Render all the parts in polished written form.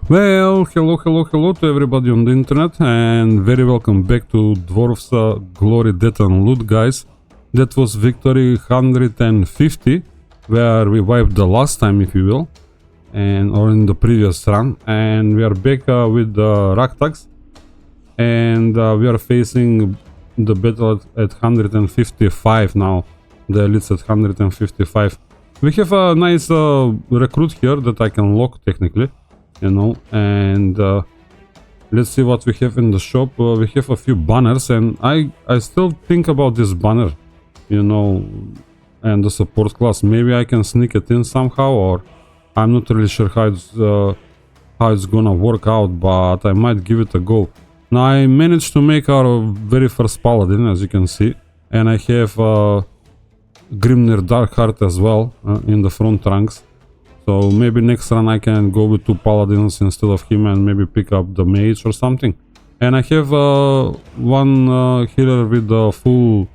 Well, hello to everybody on the internet, and very welcome back to Dwarves Glory, Death and Loot, guys. That was victory 150, where we wiped the last time, if you will, or in the previous run, and we are back with the Ragtags, and we are facing the battle at 155 now, the elites at 155. We have a nice recruit here that I can lock technically, you know, and let's see what we have in the shop. We have a few banners, and I still think about this banner, you know, and the support class. Maybe I can sneak it in somehow, or I'm not really sure how it's gonna work out, but I might give it a go. Now I managed to make our very first Paladin, as you can see, and I have Grimnir Darkheart as well in the front ranks. So maybe next run I can go with 2 Paladins instead of him and maybe pick up the mage or something. And I have one healer with the full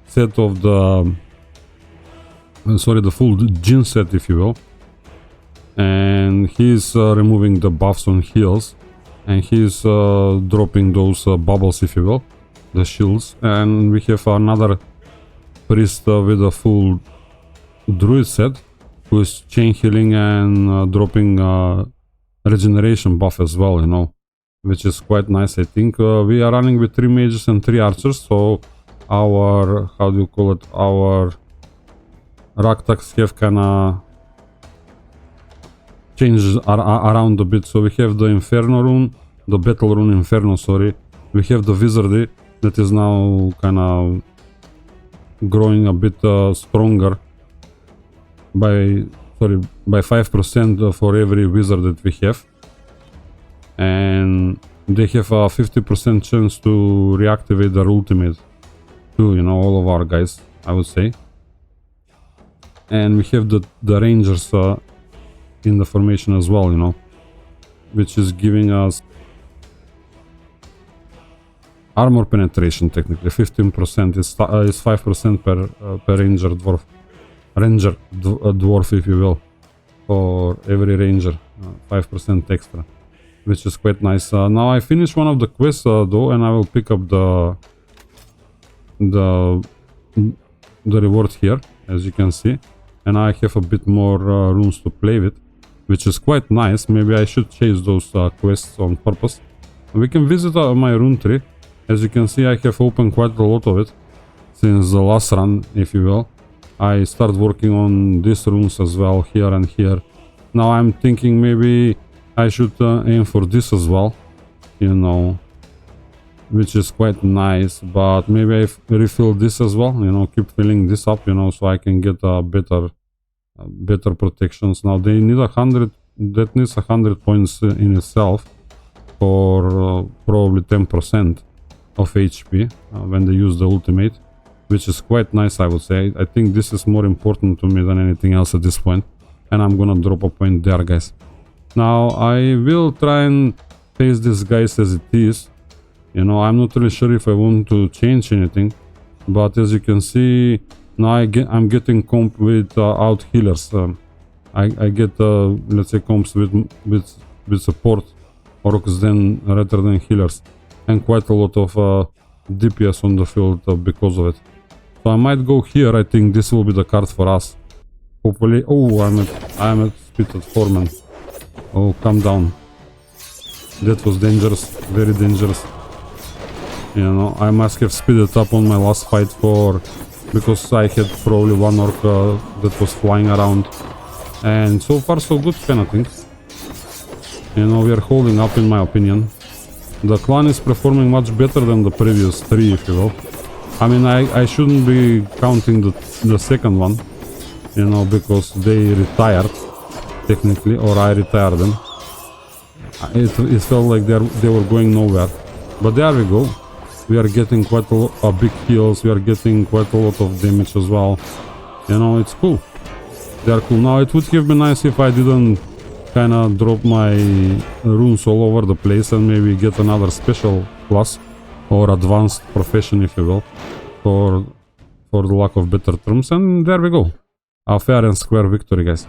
set of the... the full Jin set, if you will. And he's removing the buffs on heals. And he's dropping those bubbles, if you will. The shields. And we have another priest with a full druid set, who is chain healing and dropping regeneration buff as well, you know, which is quite nice, I think. We are running with 3 mages and 3 archers, so our, how do you call it, our Ragtags have kinda changed around a bit. So we have the Inferno rune, the Battle rune Inferno, sorry. We have the Wizardry that is now kinda growing a bit stronger by 5% for every wizard that we have, and they have a 50% chance to reactivate their ultimate too, you know, all of our guys, I would say. And we have the Rangers in the formation as well, you know, which is giving us armor penetration technically 15%. Is 5% per ranger dwarf, dwarf if you will, for every ranger, 5% extra, which is quite nice. Now I finished one of the quests though, and I will pick up the reward here, as you can see, and I have a bit more runes to play with, which is quite nice. Maybe I should chase those quests on purpose. We can visit my rune tree. As you can see, I have opened quite a lot of it since the last run, if you will. I started working on these runes as well, here and here. Now I'm thinking maybe I should aim for this as well, you know, which is quite nice. But maybe I refill this as well, you know, keep filling this up, you know, so I can get better protections. Now they need 100, that needs 100 points in itself for probably 10% of HP when they use the ultimate, which is quite nice, I would say. I think this is more important to me than anything else at this point, and I'm gonna drop a point there, guys. Now I will try and face these guys as it is, you know. I'm not really sure if I want to change anything, but as you can see now I'm getting comp with out healers. I get let's say comps with support orcs then rather than healers, and quite a lot of DPS on the field because of it. So I might go here. I think this will be the card for us. Hopefully. Oh, I'm at speed at 4 man. Oh, calm down. That was dangerous, very dangerous. You know, I must have speeded up on my last fight because I had probably one orc that was flying around, and so far so good kind of thing. You know, we are holding up in my opinion. The clan is performing much better than the previous 3, if you will. I mean, I shouldn't be counting the second one, you know, because they retired technically, or I retired them. It felt like they were going nowhere, but there we go. We are getting quite a big heals. We are getting quite a lot of damage as well. You know, it's cool. They are cool. Now it would have been nice if I didn't kind of drop my runes all over the place and maybe get another special class or advanced profession, if you will, for the lack of better terms. And there we go. A fair and square victory, guys.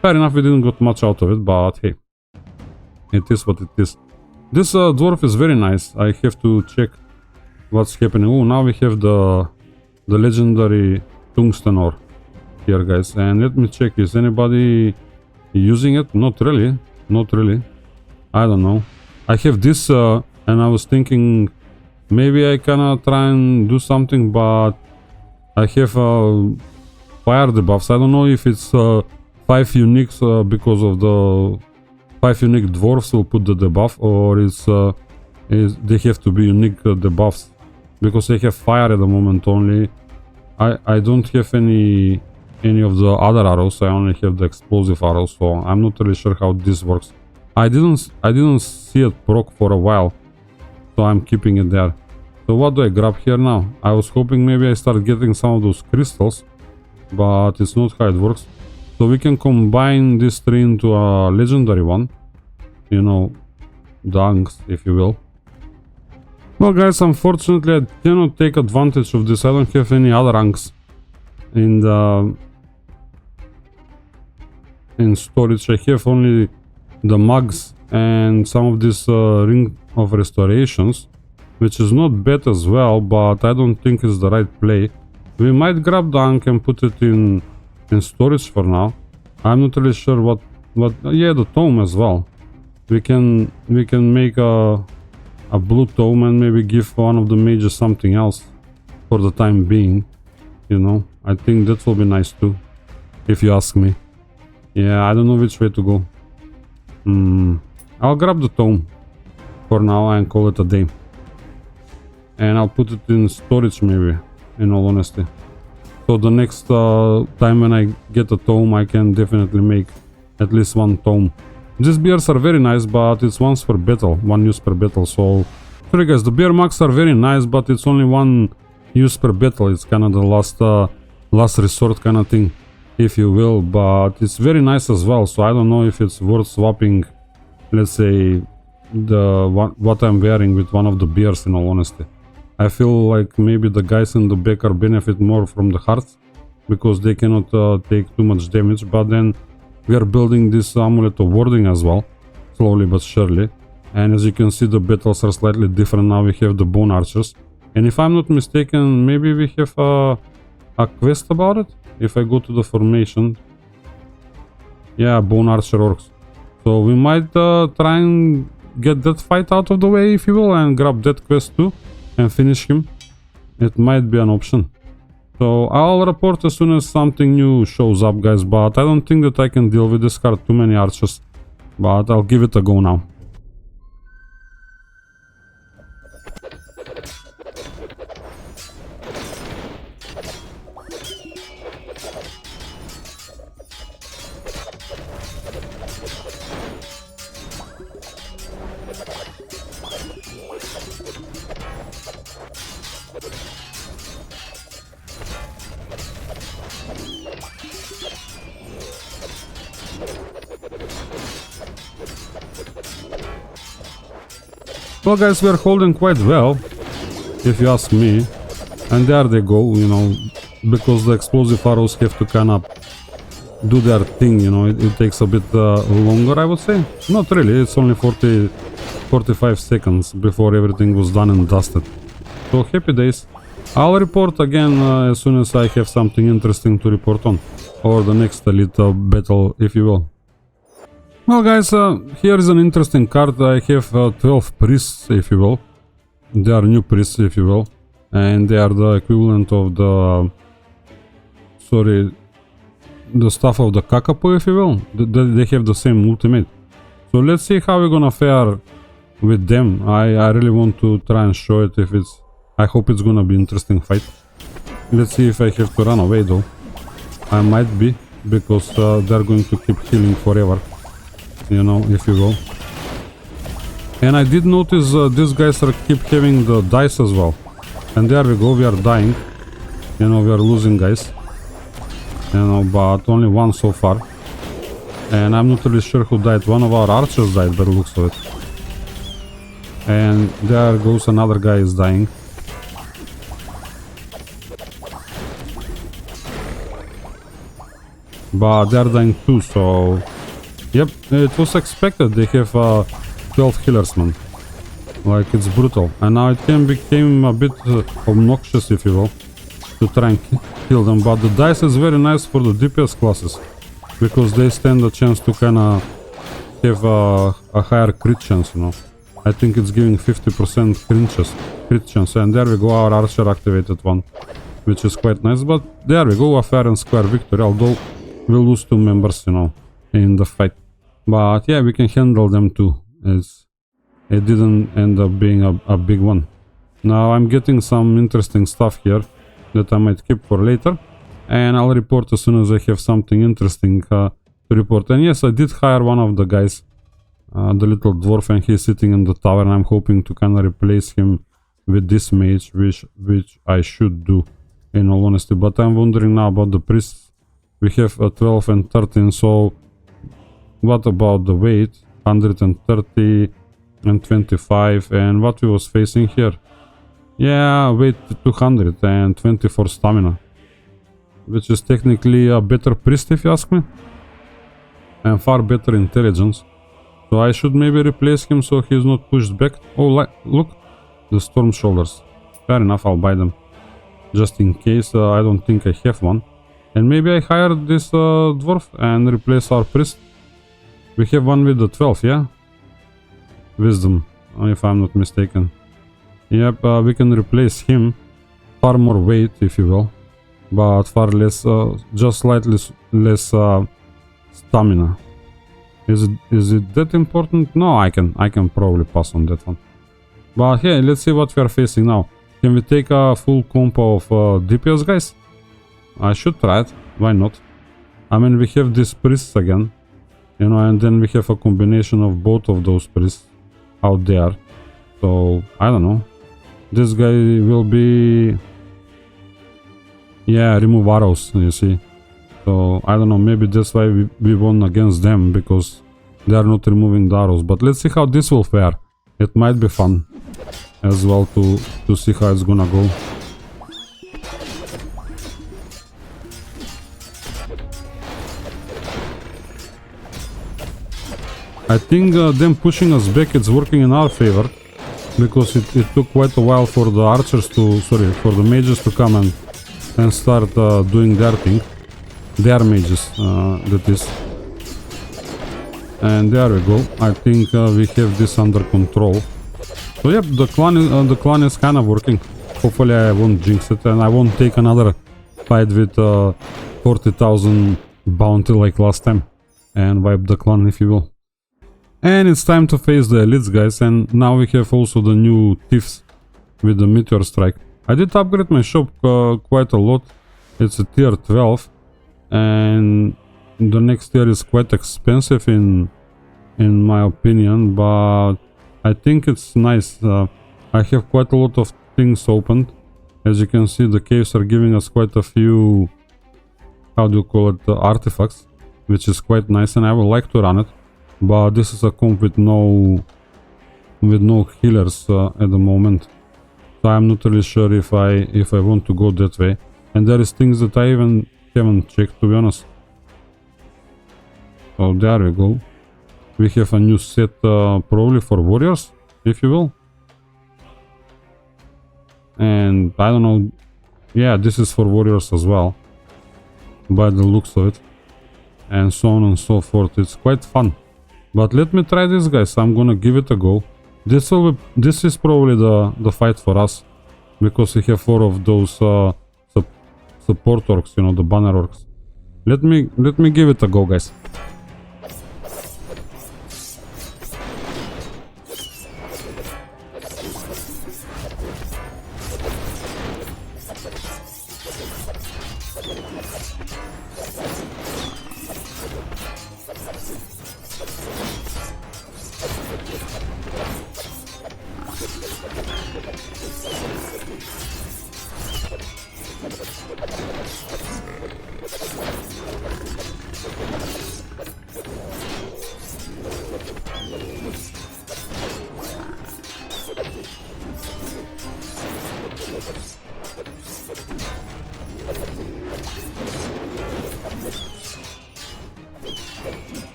Fair enough, we didn't get much out of it, but hey, it is what it is. This dwarf is very nice. I have to check what's happening. Oh, now we have the legendary tungsten ore here, guys. And let me check, is anybody using it? Not really, not really. I don't know. I have this and I was thinking maybe I can try and do something, but I have fire debuffs. I don't know if it's 5 uniques because of the 5 unique dwarfs will put the debuff, or they have to be unique debuffs, because they have fire at the moment only. I don't have any of the other arrows. I only have the explosive arrows, so I'm not really sure how this works. I didn't see it proc for a while, so I'm keeping it there. So what do I grab here now? I was hoping maybe I start getting some of those crystals, but it's not how it works. So we can combine this tree into a legendary one, you know, dunks, if you will. Well, guys, unfortunately I cannot take advantage of this. I don't have any other ranks in storage. I have only the mugs and some of this ring of restorations, which is not bad as well, but I don't think it's the right play. We might grab the Ankh and put it in storage for now. I'm not really sure what yeah, the tome as well. We can make a blue tome and maybe give one of the mages something else for the time being, you know. I think that will be nice too, if you ask me. Yeah, I don't know which way to go. I'll grab the tome for now and call it a day, and I'll put it in storage maybe, in all honesty. So the next time when I get a tome, I can definitely make at least one tome. These bears are very nice, but it's once per battle, one use per battle. So sorry guys, the bear mugs are very nice, but it's only one use per battle. It's kind of the last resort kind of thing, if you will, but it's very nice as well. So I don't know if it's worth swapping let's say, what I'm wearing with one of the bears, in all honesty. I feel like maybe the guys in the back are benefit more from the hearts, because they cannot take too much damage, but then we are building this amulet of warding as well, slowly but surely. And as you can see, the battles are slightly different now. We have the bone archers, and if I'm not mistaken, maybe we have a quest about it. If I go to the formation, yeah, bone archer orcs. So we might try and get that fight out of the way, if you will, and grab that quest too and finish him. It might be an option. So I'll report as soon as something new shows up, guys, but I don't think that I can deal with this card, too many archers, but I'll give it a go now. Well, guys, we are holding quite well, if you ask me. And there they go, you know, because the explosive arrows have to kind of do their thing, you know. It takes a bit longer, I would say. Not really, it's only 45 seconds before everything was done and dusted. So happy days. I'll report again as soon as I have something interesting to report on, or the next elite battle, if you will. Well, guys, here is an interesting card. I have 12 priests, if you will. They are new priests, if you will, and they are the equivalent of the staff of the Kakapo, if you will. They have the same ultimate. So let's see how we're gonna fare with them. I really want to try and show it. I hope it's gonna be interesting fight. Let's see if I have to run away though. I might be, because they're going to keep healing forever, you know, if you will. And I did notice these guys keep having the dice as well. And there we go, we are dying. You know, we are losing guys. You know, but only one so far. And I'm not really sure who died. One of our archers died by the looks of it. And there goes another guy is dying. But they're dying too, so... Yep, it was expected. They have 12 healers, man. Like, it's brutal. And now it became a bit obnoxious, if you will, to try and kill them. But the dice is very nice for the DPS classes, because they stand a chance to kinda have a higher crit chance, you know. I think it's giving 50% crit chance. And there we go, our archer activated one, which is quite nice. But there we go, a fair and square victory, although we'll lose 2 members, you know, in the fight. But yeah, we can handle them too. It didn't end up being a big one. Now I'm getting some interesting stuff here that I might keep for later, and I'll report as soon as I have something interesting to report. And yes, I did hire one of the guys, the little dwarf, and he's sitting in the tower, and I'm hoping to kind of replace him with this mage, which I should do, in all honesty. But I'm wondering now about the priests. We have 12 and 13, so what about the weight? 130 and 25, and what we was facing here? Yeah, weight 200 and 24 stamina, which is technically a better priest, if you ask me, and far better intelligence. So I should maybe replace him so he's not pushed back. Oh, look, the storm shoulders. Fair enough, I'll buy them, just in case. I don't think I have one. And maybe I hire this dwarf and replace our priest. We have one with the 12, yeah? Wisdom, if I'm not mistaken. Yep, we can replace him. Far more weight, if you will, but far less, just slightly less stamina. Is it that important? No, I can probably pass on that one. But yeah, let's see what we are facing now. Can we take a full compo of DPS guys? I should try it. Why not? I mean, we have these priests again, you know, and then we have a combination of both of those priests out there. So I don't know. This guy will be, yeah, remove arrows, you see. So I don't know, maybe that's why we won against them, because they are not removing the arrows. But let's see how this will fare. It might be fun as well to see how it's gonna go. I think them pushing us back, it's working in our favor, because it took quite a while for the archers to, for the mages to come and start doing their thing. Their mages, that is. And there we go. I think we have this under control. So yep, the clan is kind of working. Hopefully I won't jinx it and I won't take another fight with 40,000 bounty like last time and wipe the clan, if you will. And it's time to face the elites, guys, and now we have also the new thieves with the meteor strike. I did upgrade my shop quite a lot. It's a tier 12 and the next tier is quite expensive in my opinion, but I think it's nice. I have quite a lot of things opened. As you can see, the caves are giving us quite a few, how do you call it, artifacts, which is quite nice, and I would like to run it. But this is a comp with no healers at the moment, so I'm not really sure if I want to go that way. And there is things that I even haven't checked, to be honest. So there we go. We have a new set probably for warriors, if you will. And I don't know, yeah, this is for warriors as well, by the looks of it, and so on and so forth. It's quite fun. But let me try this, guys. I'm gonna give it a go. This is probably the fight for us, because we have 4 of those support orcs, you know, the banner orcs. Let me give it a go, guys.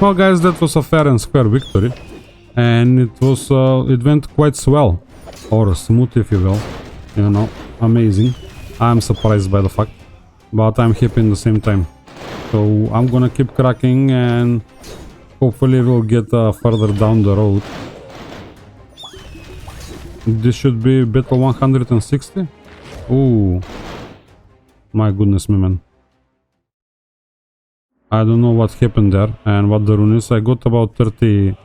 Well, guys, that was a fair and square victory, and it went quite swell, or smooth, if you will. You know, amazing. I'm surprised by the fact, but I'm happy in the same time. So I'm gonna keep cracking, and hopefully we'll get further down the road. This should be battle 160. Ooh, my goodness me, man. I don't know what happened there and what the rune is. I got about 30.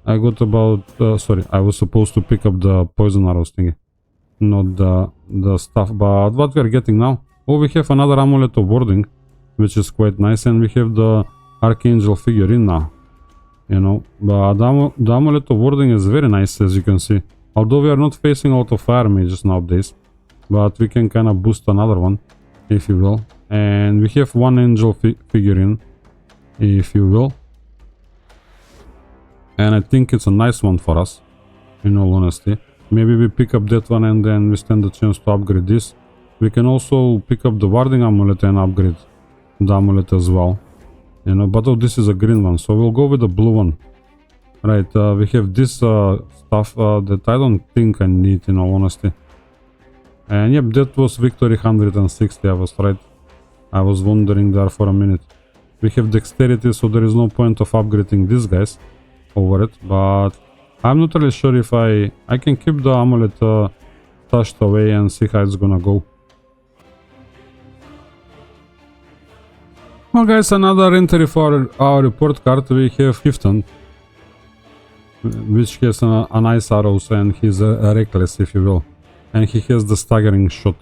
I got about sorry, I was supposed to pick up the poison arrows thingy, not the stuff. But what we are getting now, oh, we have another amulet of warding, which is quite nice, and we have the archangel figurine now, you know. But the amulet of warding is very nice, as you can see, although we are not facing a lot of fire mages nowadays, but we can kind of boost another one, if you will. And we have one angel figurine, if you will, and I think it's a nice one for us, in all honesty. Maybe we pick up that one and then we stand the chance to upgrade this. We can also pick up the warding amulet and upgrade the amulet as well, you know. But oh, this is a green one, so we'll go with the blue one. Right, we have this stuff that I don't think I need, in all honesty. And yep, that was victory 160, I was right. I was wondering there for a minute. We have dexterity, so there is no point of upgrading these guys. over it, but I'm not really sure if I can keep the amulet stashed away and see how it's gonna go. Well guys, another entry for our report card. We have Chieftain, which has a nice arrows, and he's reckless, if you will, and he has the staggering shot.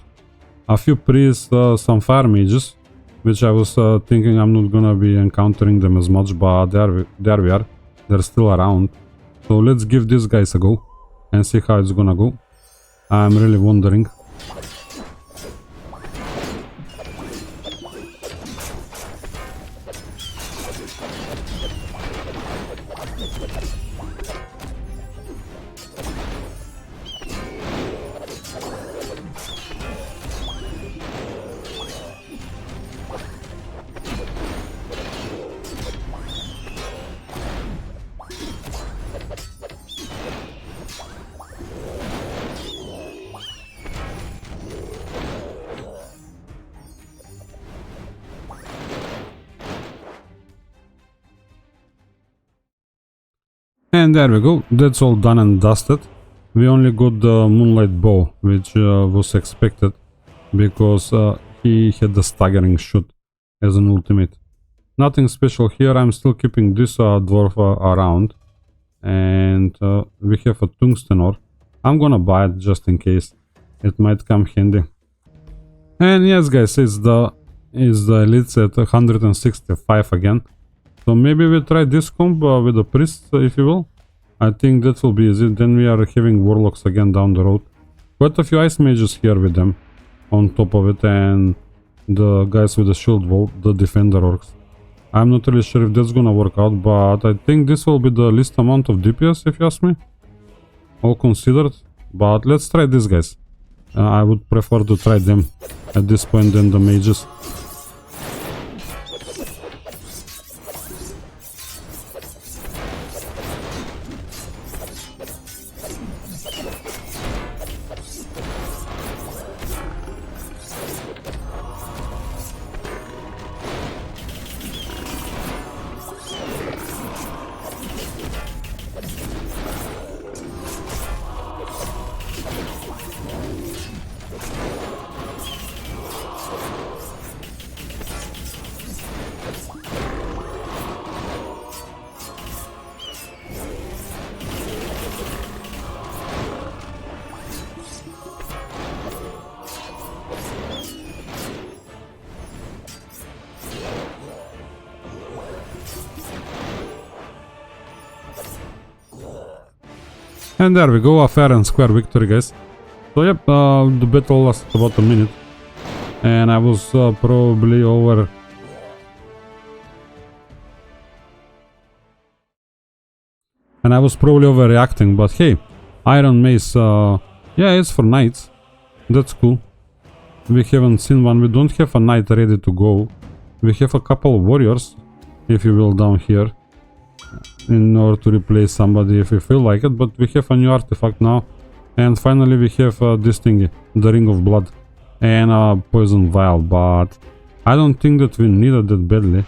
A few priests, some fire mages, which I was thinking I'm not gonna be encountering them as much, but there we are. They're still around. So let's give these guys a go and see how it's gonna go. I'm really wondering. And there we go, that's all done and dusted. We only got the moonlight bow, which was expected, because he had the staggering shot as an ultimate. Nothing special here. I'm still keeping this dwarf around, and we have a tungsten ore. I'm gonna buy it just in case, it might come handy. And yes guys, it's the elites at 165 again. So maybe we try this combo with the priests, if you will. I think that will be easy. Then we are having warlocks again down the road. Quite a few ice mages here with them on top of it, and the guys with the shield wall, the defender orcs. I'm not really sure if that's gonna work out, but I think this will be the least amount of DPS, if you ask me, all considered. But let's try these guys. I would prefer to try them at this point than the mages. And there we go, a fair and square victory, guys. So yep, the battle lasted about a minute, and I was probably overreacting, but hey, Iron Mace, yeah, it's for knights. That's cool. We haven't seen one. We don't have a knight ready to go. We have a couple of warriors, if you will, down here, in order to replace somebody if we feel like it, but we have a new artifact now. And finally we have this thingy, the Ring of Blood, and a poison vial, but I don't think that we needed that badly,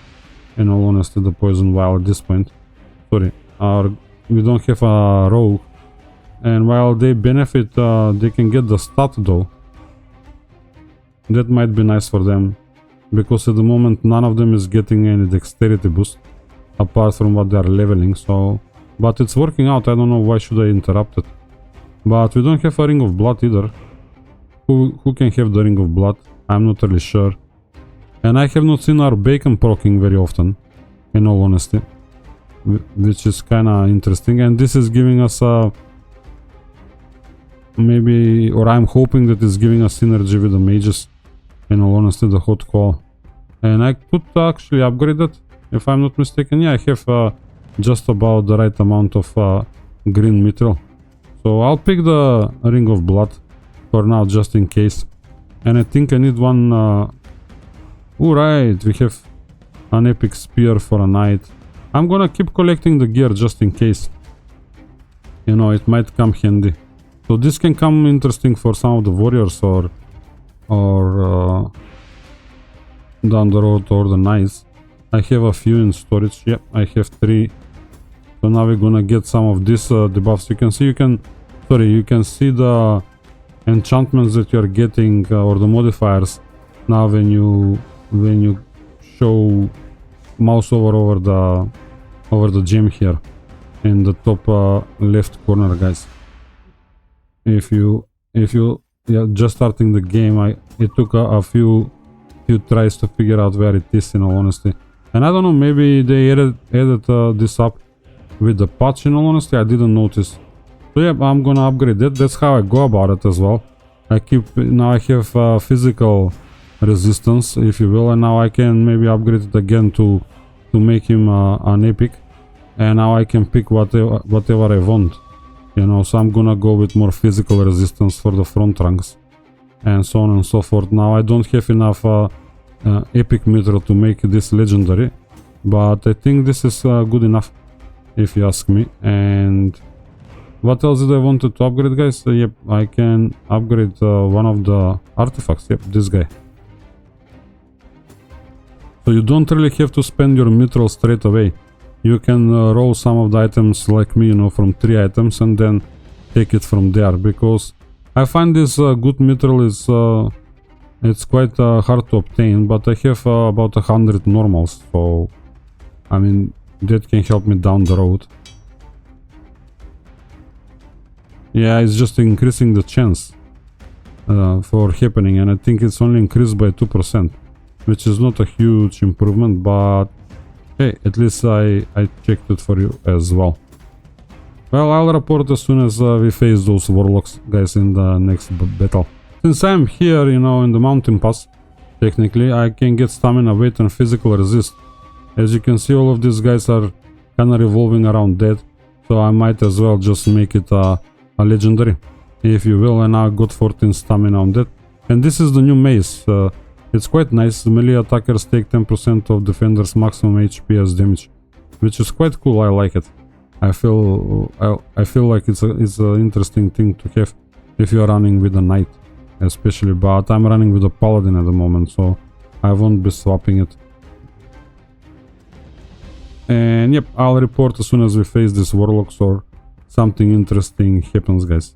in all honesty, the poison vial at this point. Sorry, we don't have a rogue, and while they benefit, they can get the stat though. That might be nice for them, because at the moment none of them is getting any dexterity boost, apart from what they are leveling, so... But it's working out, I don't know why should I interrupt it. But we don't have a Ring of Blood either. Who can have the Ring of Blood? I'm not really sure. And I have not seen our bacon proccing very often, in all honesty. Which is kinda interesting, and this is giving us a... maybe... or I'm hoping that it's giving us synergy with the mages. In all honesty, the hot call. And I could actually upgrade it, if I'm not mistaken. Yeah, I have just about the right amount of green mithril. So I'll pick the Ring of Blood for now, just in case. And I think I need one... Alright, we have an epic spear for a knight. I'm gonna keep collecting the gear just in case. You know, it might come handy. So this can come interesting for some of the warriors, or down the road, or the knights. I have a few in storage. Yep, I have three So now we're gonna get some of these debuffs. You can see you can see the enchantments that you're getting or the modifiers now when you show mouse over the gem here in the top left corner, guys. If you yeah, just starting the game, it took a few tries to figure out where it is, in all honesty. And I don't know, maybe they added this up with the patch, in all honesty. I didn't notice. So yeah, I'm gonna upgrade that. That's how I go about it as well. Now I have physical resistance, if you will, and now I can maybe upgrade it again to make him an epic. And now I can pick whatever I want, you know. So I'm gonna go with more physical resistance for the front ranks and so on and so forth. Now I don't have enough epic meter to make this legendary, but I think this is good enough, if you ask me. And what else did I wanted to upgrade, guys? Yep, I can upgrade one of the artifacts. Yep, this guy. So you don't really have to spend your mithril straight away. You can roll some of the items like me, you know, from 3 items and then take it from there, because I find this good mithril is it's quite hard to obtain, but I have about 100 normals, so I mean that can help me down the road. Yeah, it's just increasing the chance for happening, and I think it's only increased by 2%, which is not a huge improvement, but hey, at least I checked it for you as well. Well, I'll report as soon as we face those warlocks, guys, in the next battle. Since I'm here, you know, in the mountain pass, technically, I can get stamina, weight and physical resist. As you can see, all of these guys are kinda revolving around that, so I might as well just make it a legendary, if you will, and I got 14 stamina on that. And this is the new mace. It's quite nice. Melee attackers take 10% of defenders' maximum HP as damage, which is quite cool. I like it. I feel like it's an interesting thing to have if you are running with a knight, especially. But I'm running with a paladin at the moment, so I won't be swapping it. And yep, I'll report as soon as we face this warlocks or something interesting happens, guys.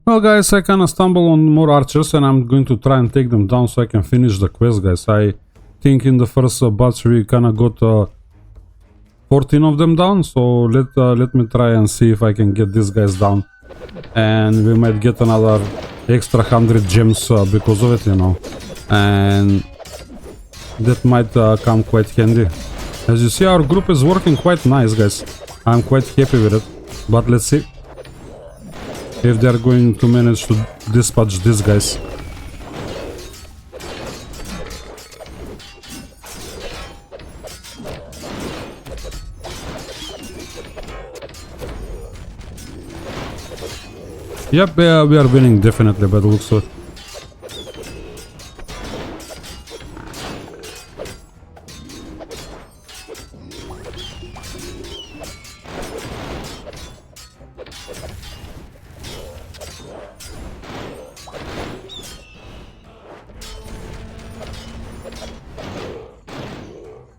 Well, guys, I kinda stumble on more archers and I'm going to try and take them down so I can finish the quest, guys. I think in the first batch we kinda got 14 of them down, so let me try and see if I can get these guys down. And we might get another extra 100 gems because of it, you know. And that might come quite handy. As you see, our group is working quite nice, guys. I'm quite happy with it. But let's see if they're going to manage to dispatch these guys. Yep, we are winning definitely by the looks of it.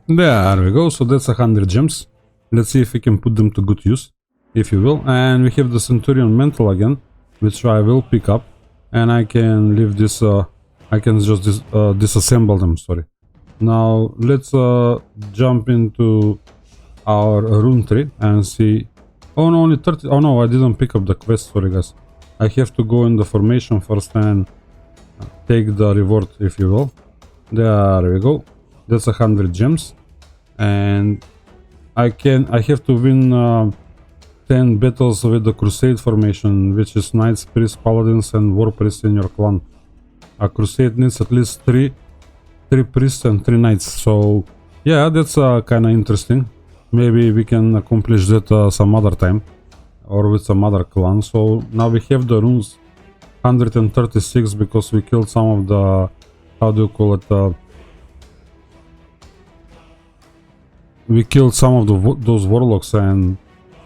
There we go, so that's 100 gems. Let's see if we can put them to good use, if you will. And we have the Centurion Mantle again, which I will pick up. And I can leave this, I can just disassemble them, sorry. Now, let's jump into our rune tree and see... Oh no, only 30... Oh no, I didn't pick up the quest, sorry guys. I have to go in the formation first and take the reward, if you will. There we go. That's 100 gems. And I have to win 10 battles with the crusade formation, which is knights, priests, paladins and war priests in your clan. A crusade needs at least 3 priests and 3 knights. So yeah, that's kind of interesting. Maybe we can accomplish that some other time or with some other clan. So now we have the runes 136 because we killed some of the, how do you call it, we killed some of those warlocks and,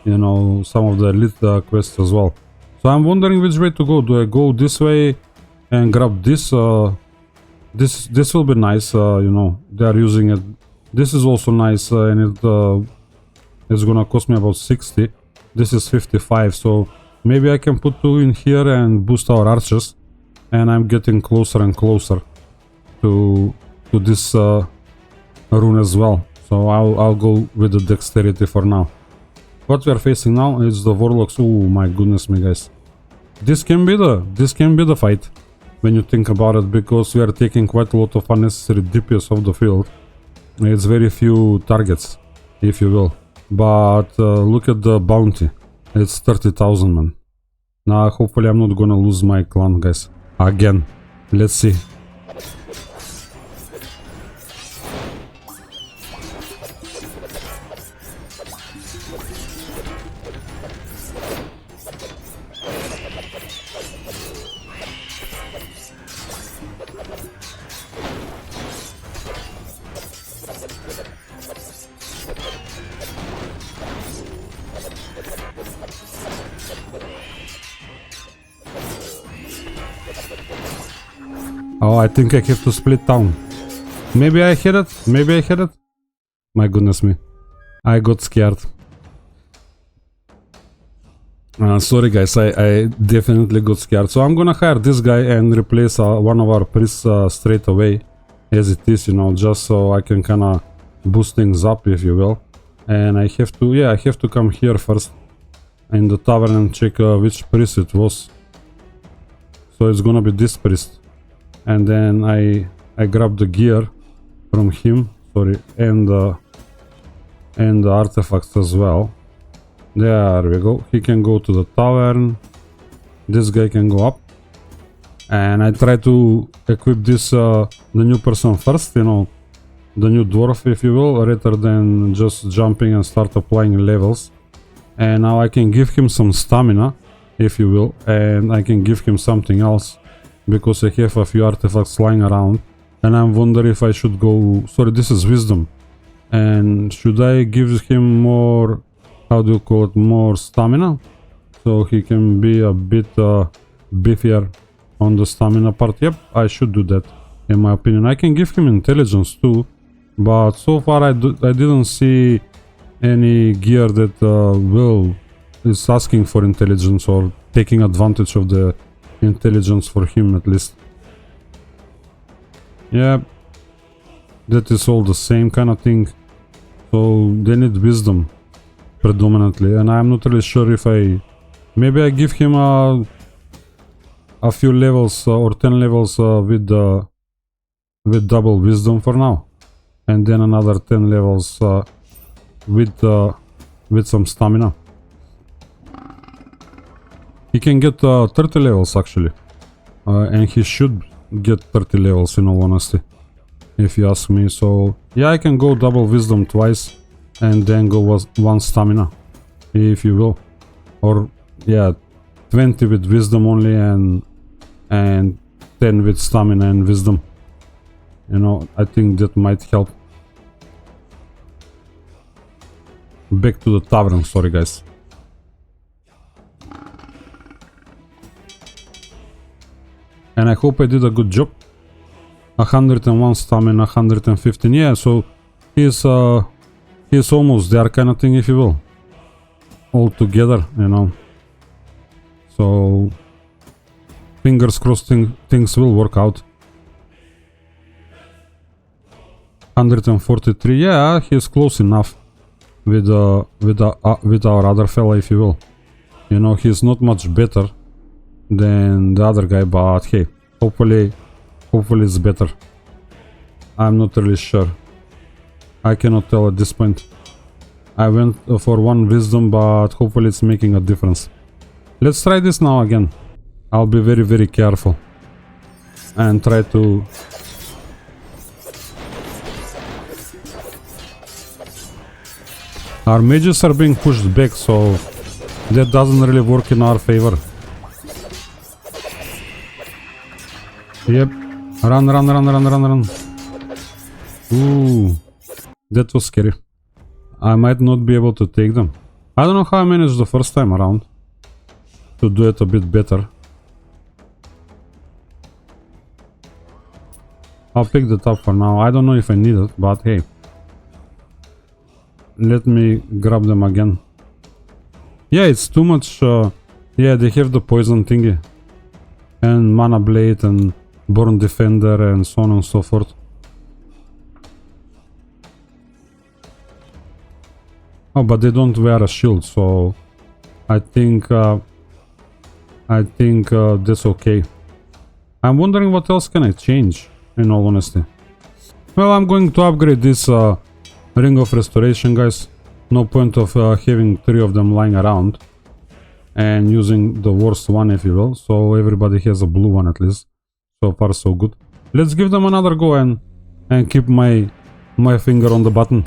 you know, some of the elite quests as well. So I'm wondering which way to go. Do I go this way and grab this? This will be nice, you know, they are using it. This is also nice and it It's gonna cost me about 60. This is 55, so maybe I can put 2 in here and boost our archers. And I'm getting closer and closer to this rune as well. So I'll go with the dexterity for now. What we are facing now is the Warlocks. Oh my goodness me, guys. This can be the fight when you think about it, because we are taking quite a lot of unnecessary DPS off the field. It's very few targets, if you will. But look at the bounty. It's 30,000, man. Now hopefully I'm not gonna lose my clan, guys. Again. Let's see. Oh, I think I have to split town. Maybe I hit it? Maybe I hit it? My goodness me. I got scared. Sorry guys, I definitely got scared. So I'm gonna hire this guy and replace one of our priests straight away. As it is, you know, just so I can kinda boost things up, if you will. And I have to, yeah, I have to come here first in the tavern and check which priest it was. So it's gonna be this priest. And then I grab the gear from him, sorry, and the artifacts as well. There we go. He can go to the tavern. This guy can go up. And I try to equip this the new person first, you know, the new dwarf, if you will, rather than just jumping and start applying levels. And now I can give him some stamina, if you will, and I can give him something else, because I have a few artifacts lying around. And I'm wondering if I should go... Sorry, this is wisdom. And should I give him more... How do you call it? More stamina? So he can be a bit beefier on the stamina part. Yep, I should do that, in my opinion. I can give him intelligence too. But so far I didn't see any gear that is asking for intelligence or taking advantage of the intelligence for him, at least. Yeah, that is all the same kind of thing. So they need wisdom predominantly, and I'm not really sure if maybe I give him a few levels or 10 levels with double wisdom for now, and then another 10 levels with some stamina. He can get 30 levels actually, and he should get 30 levels in all honesty, if you ask me. So yeah, I can go double wisdom twice and then go with 1 stamina, if you will, or yeah, 20 with wisdom only and 10 with stamina and wisdom. You know, I think that might help. Back to the tavern, sorry guys. And I hope I did a good job. 101 stamina, 115. Yeah, so he's almost there, kind of thing, if you will. All together, you know. So fingers crossed things will work out. 143. Yeah, he's close enough with our other fella, if you will. You know, he's not much better than the other guy, but hey, hopefully it's better. I'm not really sure. I cannot tell at this point. I went for 1 wisdom, but hopefully it's making a difference. Let's try this now again. I'll be very, very careful and try to... Our mages are being pushed back, so that doesn't really work in our favor. Yep. Run. Ooh. That was scary. I might not be able to take them. I don't know how I managed the first time around to do it a bit better. I'll pick that up for now. I don't know if I need it, but hey. let me grab them again. Yeah, it's too much. Yeah, they have the poison thingy. And mana blade and born defender and so on and so forth. Oh, but they don't wear a shield, so I think that's okay. I'm wondering what else can I change, in all honesty. Well, I'm going to upgrade this Ring of Restoration, guys. No point of having 3 of them lying around and using the worst one, if you will. So everybody has a blue one at least. So far so good. Let's give them another go and keep my finger on the button.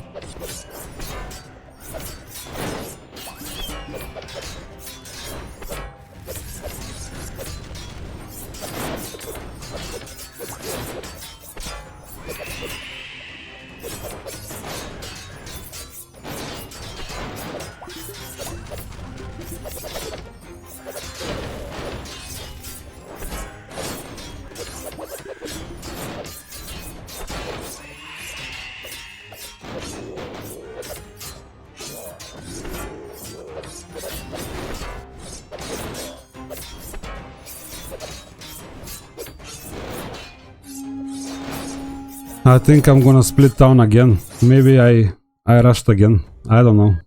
I think I'm gonna split town again. Maybe I rushed again. I don't know.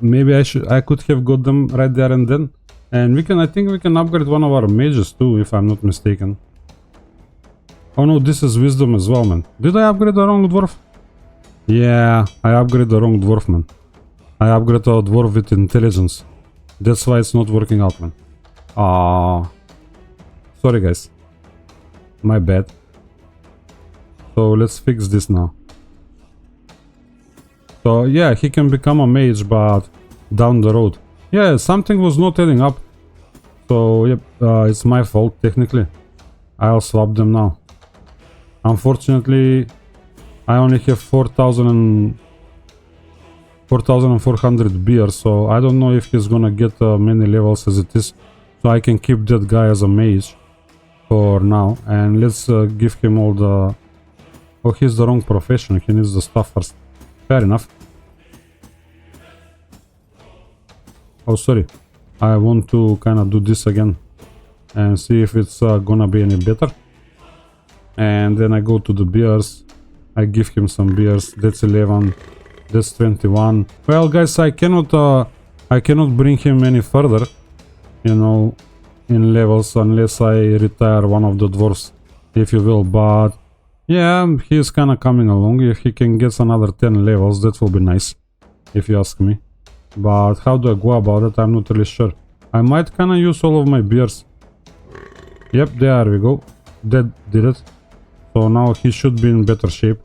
Maybe I could have got them right there and then. And I think we can upgrade one of our mages too, if I'm not mistaken. Oh no, this is wisdom as well, man. Did I upgrade the wrong dwarf? Yeah, I upgraded the wrong dwarf, man. I upgraded a dwarf with intelligence. That's why it's not working out, man. Ah, sorry guys. My bad. So let's fix this now. So yeah, he can become a mage, but down the road. Yeah, something was not adding up. So yep, it's my fault technically. I'll swap them now. Unfortunately, I only have 4,400 beer, so I don't know if he's gonna get many levels as it is. So I can keep that guy as a mage for now, and let's give him all the... Oh, he's the wrong profession, he needs the stuff first. Fair enough. Oh, sorry. I want to kind of do this again and see if it's gonna be any better. And then I go to the beers. I give him some beers. That's 11. That's 21. Well, guys, I cannot bring him any further, you know, in levels unless I retire one of the dwarves, if you will. But yeah, he's kind of coming along. If he can get another 10 levels, that will be nice, if you ask me. But how do I go about it? I'm not really sure. I might kind of use all of my beers. Yep, there we go. That did it. So now he should be in better shape,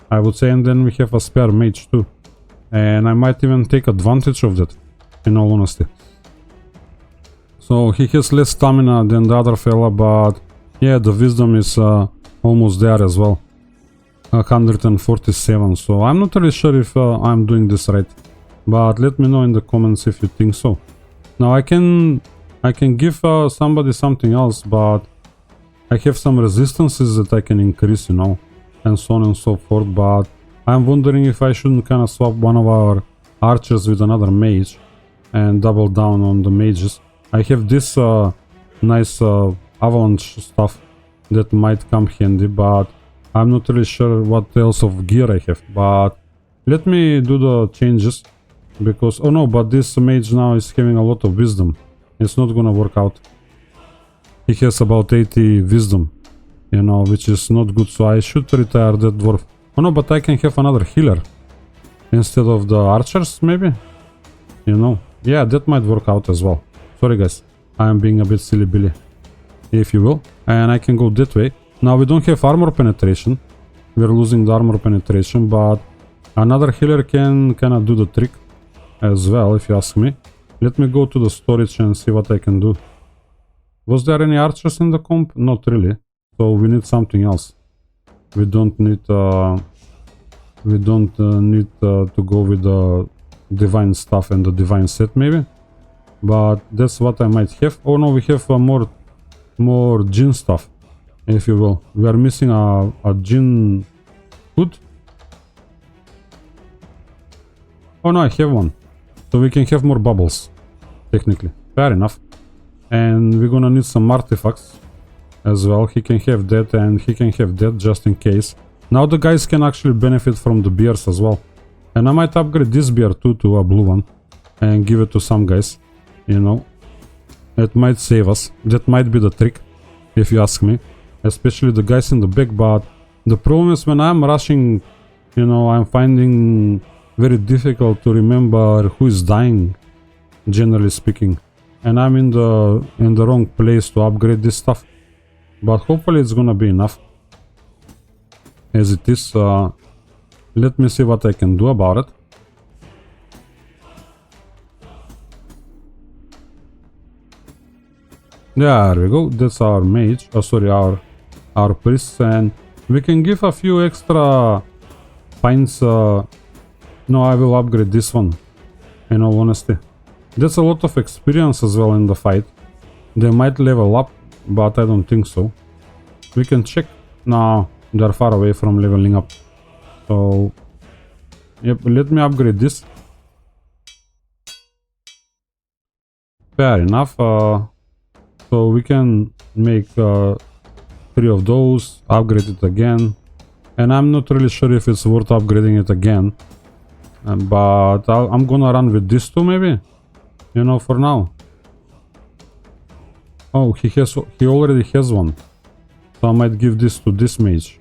I would say. And then we have a spare mage too. And I might even take advantage of that, in all honesty. So he has less stamina than the other fella, but yeah, the wisdom is almost there as well. 147. So I'm not really sure if I'm doing this right. But let me know in the comments if you think so. Now I can give somebody something else, but I have some resistances that I can increase, you know, and so on and so forth. But I'm wondering if I shouldn't kind of swap one of our archers with another mage and double down on the mages. I have this nice avalanche stuff that might come handy, but I'm not really sure what else of gear I have. But let me do the changes, because oh no, but this mage now is having a lot of wisdom. It's not gonna work out. He has about 80 wisdom, you know, which is not good, so I should retire that dwarf. Oh no, but I can have another healer instead of the archers, maybe, you know. Yeah, that might work out as well. Sorry guys, I am being a bit silly Billy, if you will. And I can go that way. Now we don't have armor penetration. We're losing the armor penetration, but another healer can kind of do the trick as well, if you ask me. Let me go to the storage and see what I can do. Was there any archers in the comp? Not really. So we need something else. We don't need to go with the divine stuff and the divine set maybe. But that's what I might have. Oh no, we have more djinn stuff, if you will. We are missing a djinn hood. Oh no, I have one. So we can have more bubbles, technically. Fair enough. And we're gonna need some artifacts as well. He can have that and he can have that just in case. Now the guys can actually benefit from the beers as well. And I might upgrade this beer too to a blue one and give it to some guys, you know. It might save us. That might be the trick, if you ask me. Especially the guys in the back, but the problem is when I'm rushing, you know, I'm finding very difficult to remember who is dying, generally speaking. And I'm in the wrong place to upgrade this stuff. But hopefully it's gonna be enough. As it is, let me see what I can do about it. There we go, that's our mage, sorry, our priest, and we can give a few extra pints. No, I will upgrade this one, in all honesty. That's a lot of experience as well in the fight. They might level up, but I don't think so. We can check. No, they're far away from leveling up. So, yep, let me upgrade this. Fair enough. So we can make 3 of those, upgrade it again. And I'm not really sure if it's worth upgrading it again. But I'm gonna run with this too, maybe? You know, for now. Oh, he already has one. So I might give this to this mage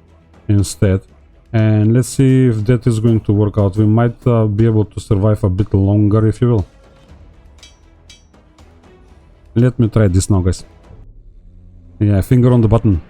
instead. And let's see if that is going to work out. We might be able to survive a bit longer, if you will. Let me try this now, guys. Yeah, finger on the button.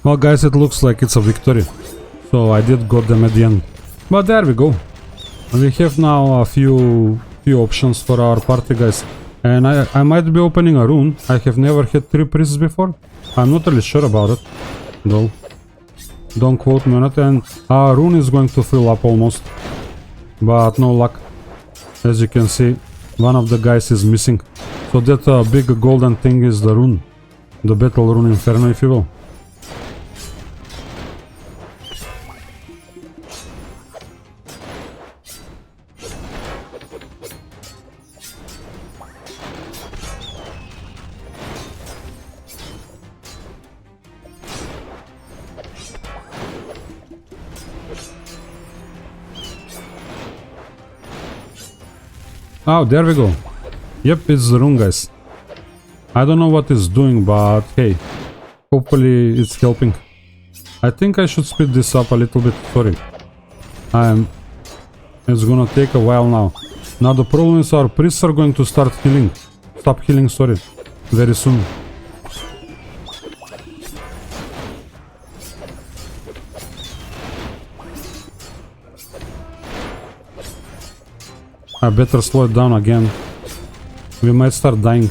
Well guys, it looks like it's a victory. So I did got them at the end. But there we go. We have now a few options for our party, guys. And I might be opening a rune. I have never had 3 priests before. I'm not really sure about it, though. Don't quote me on it. And our rune is going to fill up almost. But no luck. As you can see, one of the guys is missing. So that big golden thing is the rune. The battle rune inferno, if you will. Oh, there we go. Yep, it's the rune, guys. I don't know what it's doing, but hey, hopefully it's helping. I think I should speed this up a little bit. Sorry. It's gonna take a while now. Now the problem is our priests are going to start healing. Stop healing, sorry. Very soon. I better slow it down again. We might start dying.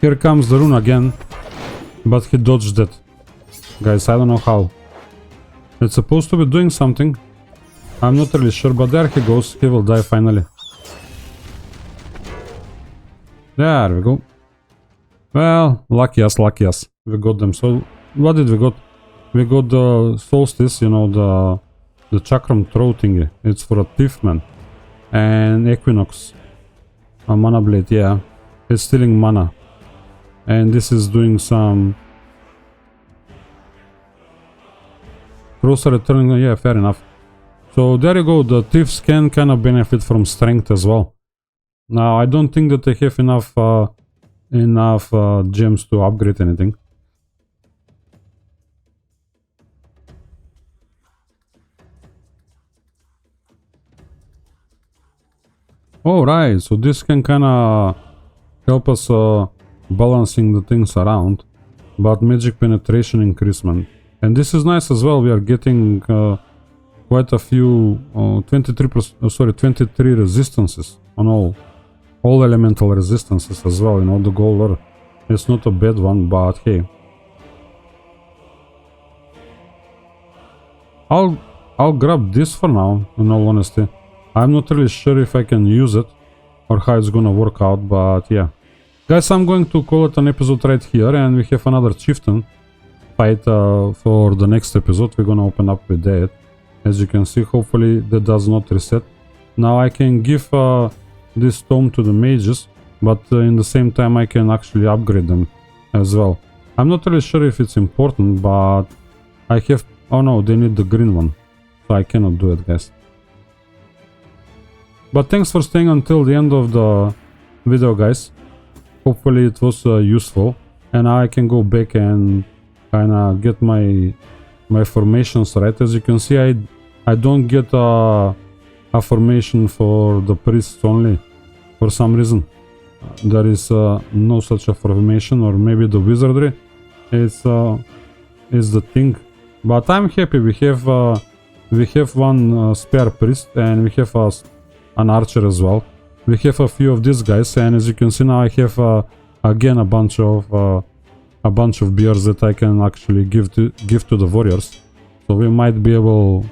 Here comes the Rune again, but he dodged it. Guys, I don't know how. It's supposed to be doing something. I'm not really sure, but there he goes. He will die finally. There we go. Well, lucky us, lucky us. We got them. So, what did we got? We got the Solstice, you know, the Chakram throw thingy. It's for a Thiefman. And Equinox. A Mana Blade, yeah. It's stealing mana. And this is doing some... Throws are returning, yeah, fair enough. So there you go, the Thieves can kind of benefit from Strength as well. Now, I don't think that they have enough gems to upgrade anything. Alright, so this can kinda help us balancing the things around, but magic penetration increasement. And this is nice as well, we are getting quite a few 23 resistances on all elemental resistances as well, you know, the gold ore. It's not a bad one, but hey. I'll grab this for now, in all honesty. I'm not really sure if I can use it or how it's gonna work out, but yeah. Guys, I'm going to call it an episode right here, and we have another Chieftain fight for the next episode. We're gonna open up with that. As you can see, hopefully that does not reset. Now I can give this tome to the mages, but in the same time I can actually upgrade them as well. I'm not really sure if it's important, but I have... Oh no, they need the green one, so I cannot do it, guys. But thanks for staying until the end of the video, guys. Hopefully it was useful, and now I can go back and kinda get my formations right. As you can see, I don't get a formation for the priests only for some reason. There is no such a formation, or maybe the wizardry is the thing. But I'm happy we have one spare priest, and we have an archer as well. We have a few of these guys, and as you can see now I have again a bunch of beers that I can actually give to the warriors. So we might be able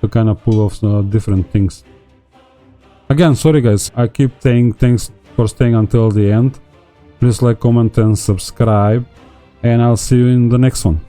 to kind of pull off different things. Again, sorry guys, I keep saying thanks for staying until the end. Please like, comment and subscribe, and I'll see you in the next one.